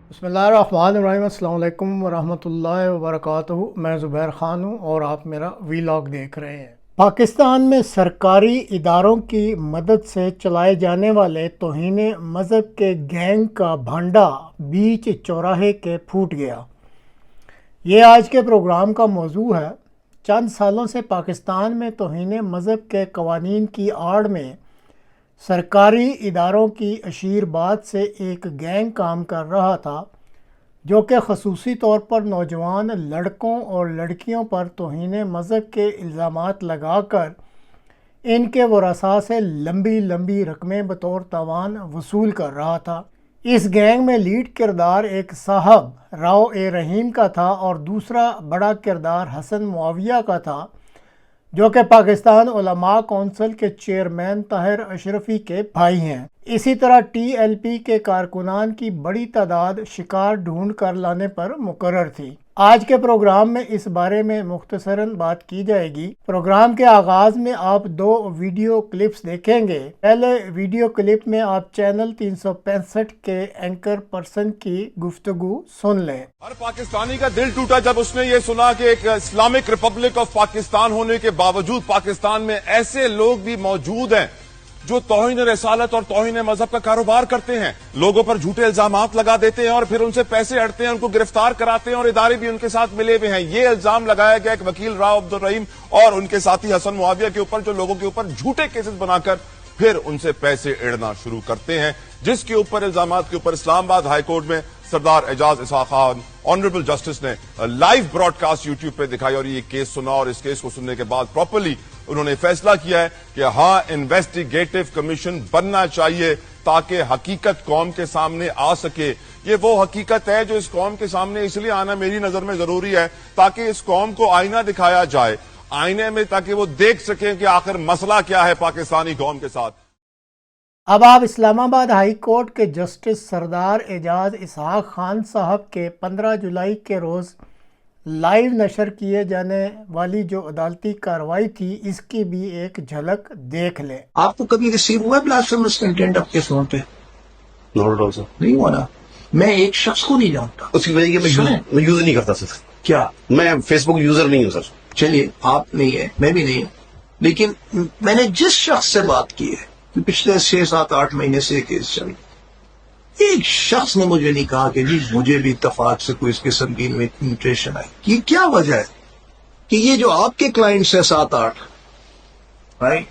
बिस्मिल्लाहिर्रहमानिर्रहीम। अस्सलाम वालेकुम वरहमतुल्लाहि वबरकातुहू। मैं ज़ुबैर ख़ान हूँ और आप मेरा वीलॉग देख रहे हैं। पाकिस्तान में सरकारी इदारों की मदद से चलाए जाने वाले तौहीन मज़हब के गैंग का भांडा बीच चौराहे के फूट गया। ये आज के प्रोग्राम का मौजू है। चंद सालों से पाकिस्तान में तौहीन मज़हब के कवानीन की आड़ में सरकारी इदारों की अशीरबाद से एक गैंग काम कर रहा था, जो कि ख़ुसूसी तौर पर नौजवान लड़कों और लड़कियों पर तौहीन मज़हब के इल्ज़ामात लगाकर इनके वरसा से लंबी लंबी रकमें बतौर तावान वसूल कर रहा था। इस गैंग में लीड किरदार एक साहब राव ए रहीम का था और दूसरा बड़ा किरदार हसन मुआविया का था, जो कि पाकिस्तान उलमा कौंसिल के चेयरमैन ताहिर अशरफी के भाई हैं। इसी तरह TLP के कारकुनान की बड़ी तादाद शिकार ढूंढ कर लाने पर मुकर्रर थी। आज के प्रोग्राम में इस बारे में मुख्तसरन बात की जाएगी। प्रोग्राम के आगाज में आप 2 वीडियो क्लिप्स देखेंगे। पहले वीडियो क्लिप में आप चैनल 365 के एंकर पर्सन की गुफ्तगू सुन लें। हर पाकिस्तानी का दिल टूटा जब उसने ये सुना कि एक इस्लामिक रिपब्लिक ऑफ पाकिस्तान होने के बावजूद पाकिस्तान में ऐसे लोग भी मौजूद हैं जो तौहीन रसालत और तौहीन मजहब का कारोबार करते हैं, लोगों पर झूठे इल्जामात लगा देते हैं और फिर उनसे पैसे अड़ते हैं, उनको गिरफ्तार कराते हैं और इदारे भी उनके साथ मिले हुए हैं। ये इल्जाम लगाया गया एक वकील राव अब्दुल रहीम और उनके साथी हसन मुआविया के ऊपर, जो लोगों के ऊपर झूठे केसेस बनाकर फिर उनसे पैसे एड़ना शुरू करते हैं, जिसके ऊपर इल्जामात के ऊपर इस्लामाबाद हाई कोर्ट में सरदार एजाज इसहाक खान ऑनरेबल जस्टिस ने लाइव ब्रॉडकास्ट यूट्यूब पे दिखाई और ये केस सुना और इस केस को सुनने के बाद प्रॉपर्ली उन्होंने फैसला किया है कि हाँ, इन्वेस्टिगेटिव कमीशन बनना चाहिए ताकि हकीकत कौम के सामने आ सके। ये वो हकीकत है जो इस कौम के सामने इसलिए आना मेरी नजर में जरूरी है ताकि इस कौम को आईना दिखाया जाए, आईने में, ताकि वो देख सकें कि आखिर मसला क्या है पाकिस्तानी कौम के साथ। अब आप इस्लामाबाद हाई कोर्ट के जस्टिस सरदार एजाज इसहाक खान साहब के 15 जुलाई के रोज़ लाइव नशर किए जाने वाली जो अदालती कार्रवाई थी, इसकी भी एक झलक देख लें। आपको कभी रिसीव हुआ ब्लास्फेमस कंटेंट आपके फोन पे? नहीं हुआ ना। मैं एक शख्स को नहीं जानता। उसकी वजह मैं यूज नहीं करता सर। क्या? मैं फेसबुक यूजर नहीं हूँ सर। चलिए, आप नहीं है, मैं भी नहीं हूँ, लेकिन मैंने जिस शख्स से बात की है कि पिछले 6, 7, 8 महीने से केस चल, एक शख्स ने मुझे नहीं कहा कि जी मुझे भी इत्तफाक से कोई इस किस्म की इन्विटेशन आई। ये क्या वजह है कि ये जो आपके क्लाइंट्स है 7-8, राइट,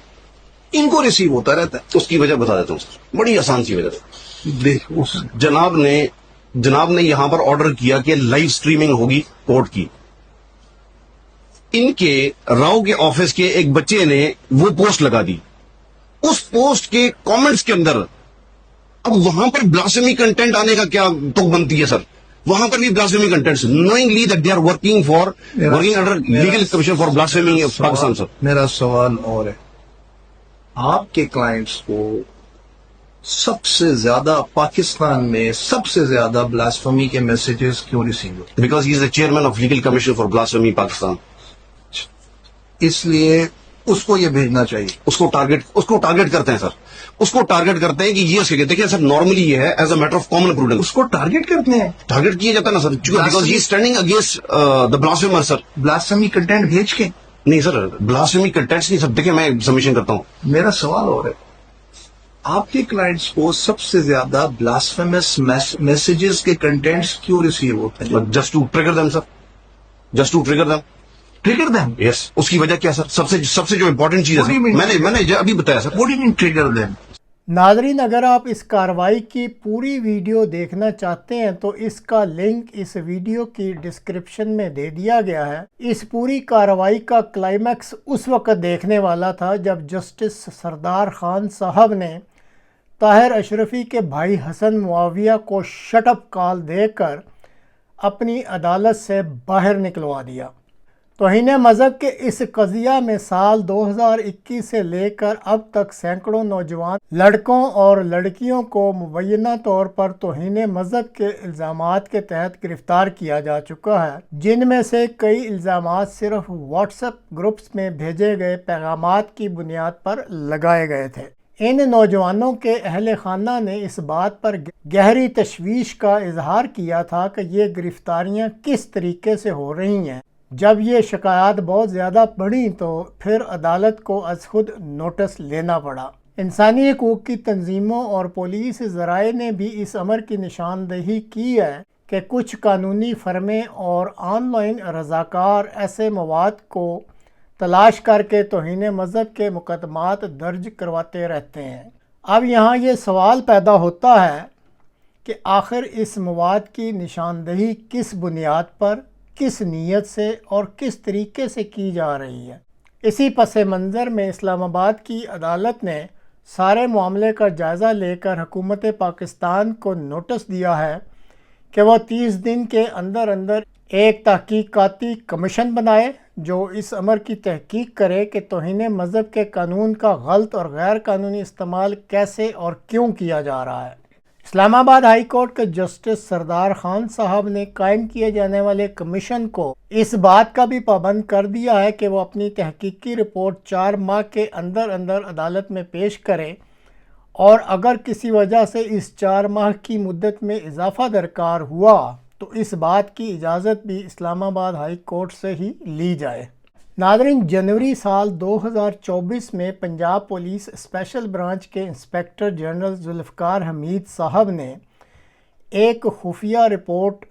इनको रिसीव होता रहता है? उसकी वजह बता देता हूँ सर, बड़ी आसान सी वजह। देख, उस जनाब ने यहां पर ऑर्डर किया कि लाइव स्ट्रीमिंग होगी कोर्ट की। इनके राव के ऑफिस के एक बच्चे ने वो पोस्ट लगा दी। उस पोस्ट के कमेंट्स के अंदर अब वहां पर ब्लास्फेमी कंटेंट आने का क्या तुक बनती है सर? वहां पर भी blasphemy content, knowingly that they are working under legal commission for blasphemy of Pakistan sir. मेरा सवाल और है, आपके क्लाइंट्स को सबसे ज्यादा पाकिस्तान में सबसे ज्यादा ब्लास्फेमी के मैसेजेस क्यों रिसीव होते? Because he is the chairman of legal commission for blasphemy Pakistan. इसलिए उसको ये भेजना चाहिए। उसको टारगेट करते हैं सर। उसको टारगेट करते हैं कि ये उसके, देखिए सर, नॉर्मली ये है as a matter of common prudence. उसको टारगेट करते हैं, टारगेट किया जाता है ना sir, because he standing against the blasphemer sir. Blasphemy content भेज के? नहीं सर, ब्लास्फेमी कंटेंट्स नहीं सर। देखिए, मैं सबमिशन करता हूं। मेरा सवाल और है, आपके क्लाइंट्स को सबसे ज्यादा ब्लास्फेमस मैसेजेस के कंटेंट्स क्यों रिसीव होते हैं? Just to trigger them sir, just to trigger them. Trigger them? Yes. उसकी वजह क्या सर? सबसे जो इंपॉर्टेंट चीज है, मैंने अभी बताया sir. What do you mean trigger them? नाज़रीन, अगर आप इस कार्रवाई की पूरी वीडियो देखना चाहते हैं तो इसका लिंक इस वीडियो की डिस्क्रिप्शन में दे दिया गया है। इस पूरी कार्रवाई का क्लाइमैक्स उस वक्त देखने वाला था जब जस्टिस सरदार खान साहब ने ताहिर अशरफी के भाई हसन मुआविया को शटअप कॉल देकर अपनी अदालत से बाहर निकलवा दिया। तौहीन मज़हब के इस कज़िया में साल 2021 से लेकर अब तक सैकड़ों नौजवान लड़कों और लड़कियों को मुबैना तौर पर तौहीन मज़हब के इल्ज़ामात के तहत गिरफ़्तार किया जा चुका है, जिनमें से कई इल्ज़ामात सिर्फ व्हाट्सएप ग्रुप्स में भेजे गए पैगामात की बुनियाद पर लगाए गए थे। ان نوجوانوں کے اہل خانہ نے اس بات پر گہری تشویش کا اظہار کیا تھا کہ یہ گرفتاریاں کس طریقے سے ہو رہی ہیں۔ جب یہ شکایات بہت زیادہ بڑھیں تو پھر عدالت کو از خود نوٹس لینا پڑا۔ انسانی حقوق کی تنظیموں اور پولیس ذرائع نے بھی اس امر کی نشاندہی کی ہے کہ کچھ قانونی فرمیں اور آن لائن رضاکار ایسے مواد کو تلاش کر کے توہین مذہب کے مقدمات درج کرواتے رہتے ہیں۔ اب یہاں یہ سوال پیدا ہوتا ہے کہ آخر اس مواد کی نشاندہی کس بنیاد پر، کس نیت سے اور کس طریقے سے کی جا رہی ہے۔ اسی پس منظر میں اسلام آباد کی عدالت نے سارے معاملے کا جائزہ لے کر حکومت پاکستان کو نوٹس دیا ہے کہ وہ 30 دن کے اندر اندر ایک تحقیقاتی کمیشن بنائے جو اس امر کی تحقیق کرے کہ توہین مذہب کے قانون کا غلط اور غیر قانونی استعمال کیسے اور کیوں کیا جا رہا ہے۔ اسلام آباد ہائی کورٹ کے جسٹس سردار خان صاحب نے قائم کیے جانے والے کمیشن کو اس بات کا بھی پابند کر دیا ہے کہ وہ اپنی تحقیقی رپورٹ 4 ماہ کے اندر اندر عدالت میں پیش کرے، اور اگر کسی وجہ سے اس 4 ماہ کی مدت میں اضافہ درکار ہوا تو اس بات کی اجازت بھی اسلام آباد ہائی کورٹ سے ہی لی جائے۔ ناظرین، جنوری سال 2024 میں پنجاب پولیس اسپیشل برانچ کے انسپیکٹر جنرل ذوالفقار حمید صاحب نے ایک خفیہ رپورٹ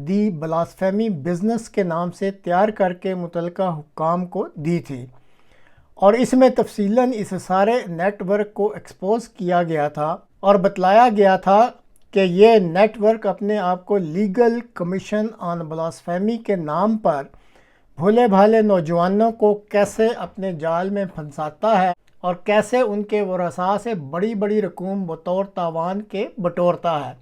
دی بلاسفیمی بزنس کے نام سے تیار کر کے متعلقہ حکام کو دی تھی، اور اس میں تفصیلاً اس سارے نیٹ ورک کو ایکسپوز کیا گیا تھا اور بتلایا گیا تھا کہ یہ نیٹ ورک اپنے آپ کو لیگل کمیشن آن بلاسفیمی کے نام پر بھولے بھالے نوجوانوں کو کیسے اپنے جال میں پھنساتا ہے اور کیسے ان کے ورثاء سے بڑی بڑی رقوم بطور تاوان کے بٹورتا ہے،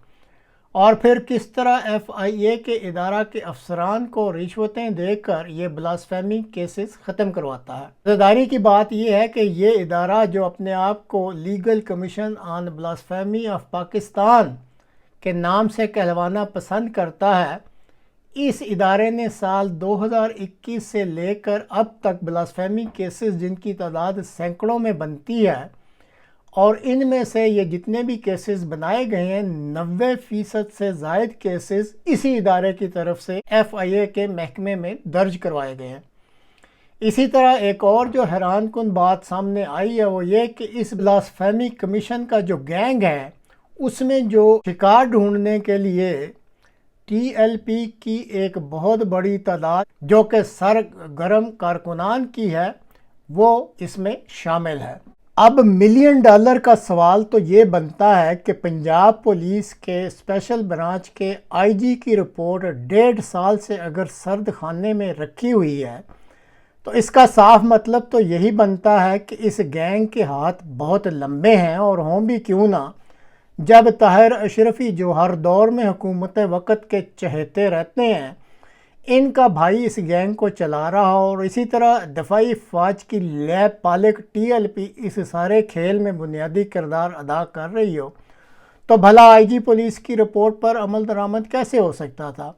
اور پھر کس طرح FIA کے ادارہ کے افسران کو رشوتیں دے کر یہ بلاسفیمی کیسز ختم کرواتا ہے۔ مزیداری کی بات یہ ہے کہ یہ ادارہ جو اپنے آپ کو legal commission on blasphemy of Pakistan کے نام سے کہلوانا پسند کرتا ہے، اس ادارے نے سال 2021 سے لے کر اب تک بلاسفیمی کیسز جن کی تعداد سینکڑوں میں بنتی ہے، اور ان میں سے یہ جتنے بھی کیسز بنائے گئے ہیں 90% سے زائد کیسز اسی ادارے کی طرف سے FIA کے محکمے میں درج کروائے گئے ہیں۔ اسی طرح ایک اور جو حیران کن بات سامنے آئی ہے وہ یہ کہ اس بلاسفیمی کمیشن کا جو گینگ ہے اس میں جو شکار ڈھونڈنے کے لیے TLP کی ایک بہت بڑی تعداد جو کہ سرگرم کارکنان کی ہے وہ اس میں شامل ہے۔ اب $1 ملین کا سوال تو یہ بنتا ہے کہ پنجاب پولیس کے اسپیشل برانچ کے IG کی رپورٹ 1.5 سال سے اگر سرد خانے میں رکھی ہوئی ہے تو اس کا صاف مطلب تو یہی بنتا ہے کہ اس گینگ کے ہاتھ بہت لمبے ہیں، اور ہوں بھی کیوں نہ جب طاہر اشرفی جو ہر دور میں حکومت وقت کے چہیتے رہتے ہیں ان کا بھائی اس گینگ کو چلا رہا ہو، اور اسی طرح دفاعی فوج کی لیب پالک TLP اس سارے کھیل میں بنیادی کردار ادا کر رہی ہو، تو بھلا IG پولیس کی رپورٹ پر عمل درآمد کیسے ہو سکتا تھا؟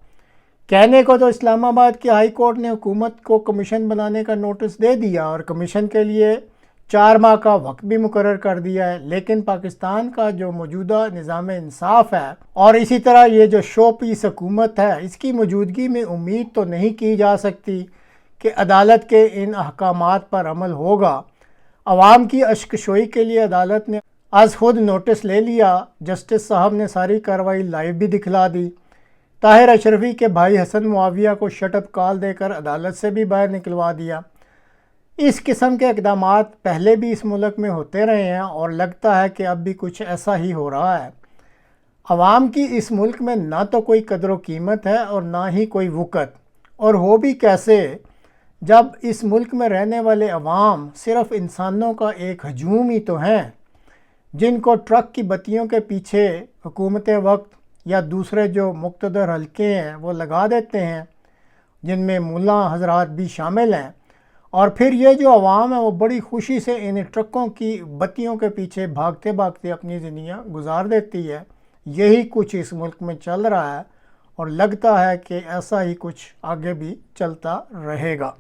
کہنے کو تو اسلام آباد کی ہائی کورٹ نے حکومت کو کمیشن بنانے کا نوٹس دے دیا اور کمیشن کے لیے 4 ماہ کا وقت بھی مقرر کر دیا ہے، لیکن پاکستان کا جو موجودہ نظام انصاف ہے اور اسی طرح یہ جو شو پیس حکومت ہے، اس کی موجودگی میں امید تو نہیں کی جا سکتی کہ عدالت کے ان احکامات پر عمل ہوگا۔ عوام کی اشکشوئی کے لیے عدالت نے از خود نوٹس لے لیا۔ جسٹس صاحب نے ساری کارروائی لائیو بھی دکھلا دی۔ طاہر اشرفی کے بھائی حسن معاویہ کو شٹ اپ کال دے کر عدالت سے بھی باہر نکلوا دیا۔ اس قسم کے اقدامات پہلے بھی اس ملک میں ہوتے رہے ہیں اور لگتا ہے کہ اب بھی کچھ ایسا ہی ہو رہا ہے۔ عوام کی اس ملک میں نہ تو کوئی قدر و قیمت ہے اور نہ ہی کوئی وقت، اور ہو بھی کیسے جب اس ملک میں رہنے والے عوام صرف انسانوں کا ایک ہجوم ہی تو ہیں جن کو ٹرک کی بتیوں کے پیچھے حکومت وقت یا دوسرے جو مقتدر حلقے ہیں وہ لگا دیتے ہیں، جن میں ملا حضرات بھی شامل ہیں، اور پھر یہ جو عوام ہے وہ بڑی خوشی سے ان ٹرکوں کی بتیوں کے پیچھے بھاگتے بھاگتے اپنی زندگیاں گزار دیتی ہے۔ یہی کچھ اس ملک میں چل رہا ہے اور لگتا ہے کہ ایسا ہی کچھ آگے بھی چلتا رہے گا۔